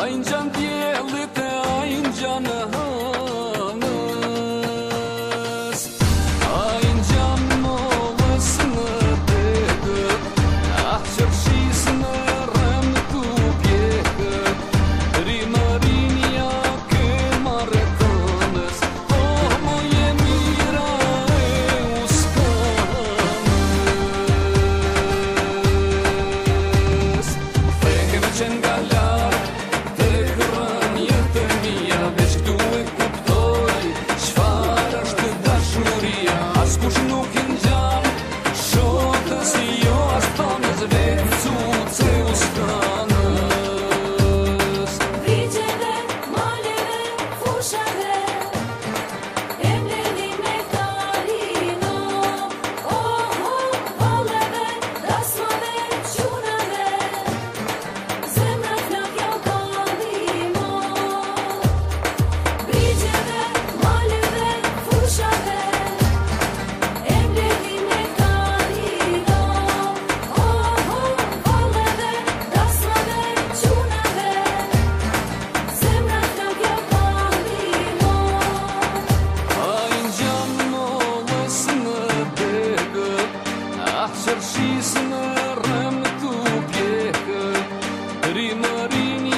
Ai në gjanë djellit e ai në gjanë hënës, ai në gjanë mollës në degët, qërshis në rëm të pjekët, rimërinja ke maretënës, mo je mira e uskanës. Thekeve që nga larë të kërën jetë mija, veç këtu e kuptoj qfar është dashuria. As kush nuk i ngjan shokës jo as tonës, vetë cuce uskanës. Vrigjeve, maleve, fushave, e mledhi me tarino, valleve, dasmave, qunave, zemra flakja kalimo. Vrigjeve, maleve, fushave, e mledhi me tarino, valleve, dasmave, qunave, zemra flakja kalimo. Ai në gjanë mollës në degët, qërshis në rëm të pjekët, rimërinja